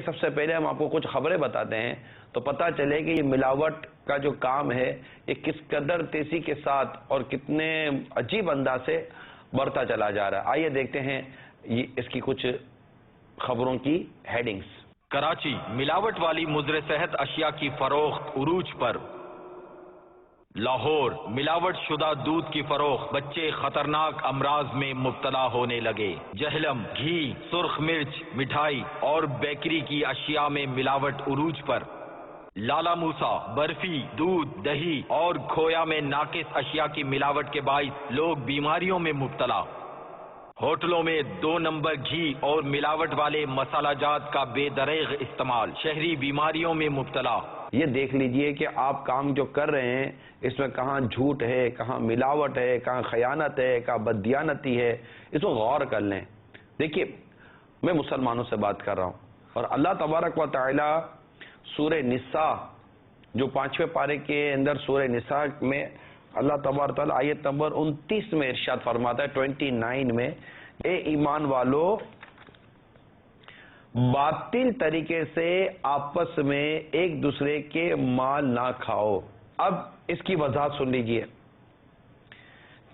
سب سے پہلے ہم آپ کو کچھ خبریں بتاتے ہیں تو پتہ چلے کہ یہ ملاوٹ کا جو کام ہے یہ کس قدر تیزی کے ساتھ اور کتنے عجیب انداز سے بڑھتا چلا جا رہا ہے۔ آئیے دیکھتے ہیں اس کی کچھ خبروں کی ہیڈنگز۔ کراچی ملاوٹ والی مضر صحت اشیاء کی فروخت عروج پر۔ لاہور ملاوٹ شدہ دودھ کی فروخت، بچے خطرناک امراض میں مبتلا ہونے لگے۔ جہلم گھی، سرخ مرچ، مٹھائی اور بیکری کی اشیاء میں ملاوٹ عروج پر۔ لالا موسیٰ برفی، دودھ، دہی اور کھویا میں ناقص اشیاء کی ملاوٹ کے باعث لوگ بیماریوں میں مبتلا۔ ہوٹلوں میں 2 نمبر گھی اور ملاوٹ والے مسالہ جات کا بے دریغ استعمال، شہری بیماریوں میں مبتلا۔ یہ دیکھ لیجئے کہ آپ کام جو کر رہے ہیں اس میں کہاں جھوٹ ہے، کہاں ملاوٹ ہے، کہاں خیانت ہے، کہاں بددیانتی ہے، اس کو غور کر لیں۔ دیکھیے میں مسلمانوں سے بات کر رہا ہوں اور اللہ تبارک و تعالی سورہ نساء جو 5ویں پارے کے اندر سورہ نساء میں اللہ تبارک و تعالی آیت نمبر 29 میں ارشاد فرماتا ہے 29 میں، اے ایمان والو باطل طریقے سے آپس میں ایک دوسرے کے مال نہ کھاؤ۔ اب اس کی وضاحت سن لیجئے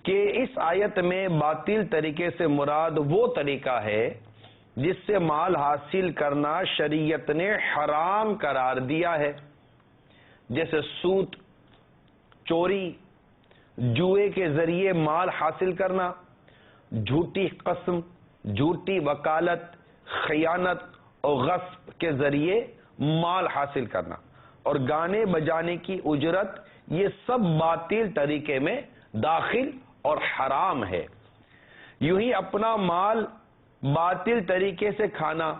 کہ اس آیت میں باطل طریقے سے مراد وہ طریقہ ہے جس سے مال حاصل کرنا شریعت نے حرام قرار دیا ہے، جیسے سود، چوری، جوئے کے ذریعے مال حاصل کرنا، جھوٹی قسم، جھوٹی وکالت، خیانت اور غصب کے ذریعے مال حاصل کرنا، اور گانے بجانے کی اجرت، یہ سب باطل طریقے میں داخل اور حرام ہے۔ یوں ہی اپنا مال باطل طریقے سے کھانا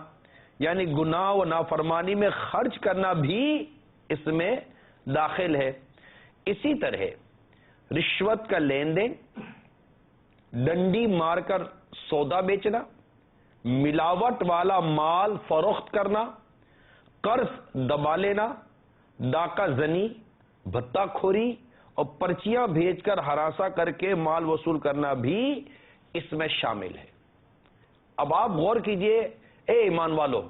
یعنی گناہ و نافرمانی میں خرچ کرنا بھی اس میں داخل ہے۔ اسی طرح رشوت کا لین دین، ڈنڈی مار کر سودا بیچنا، ملاوٹ والا مال فروخت کرنا، قرض دبا لینا، ڈاکہ زنی، بھتہ خوری اور پرچیاں بھیج کر ہراساں کر کے مال وصول کرنا بھی اس میں شامل ہے۔ اب آپ غور کیجئے، اے ایمان والو،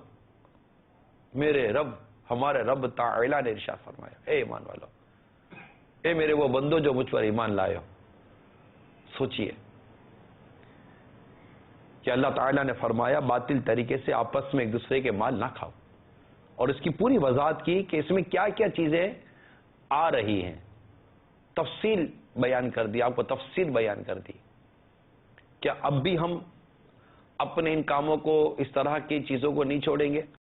میرے رب، ہمارے رب تعالی نے ارشاد فرمایا، اے ایمان والو، اے میرے وہ بندو جو مجھ پر ایمان لائے ہو، سوچئے کہ اللہ تعالیٰ نے فرمایا باطل طریقے سے آپس میں ایک دوسرے کے مال نہ کھاؤ، اور اس کی پوری وضاحت کی کہ اس میں کیا کیا چیزیں آ رہی ہیں، تفصیل بیان کر دی، آپ کو تفصیل بیان کر دی۔ کیا اب بھی ہم اپنے ان کاموں کو، اس طرح کی چیزوں کو نہیں چھوڑیں گے؟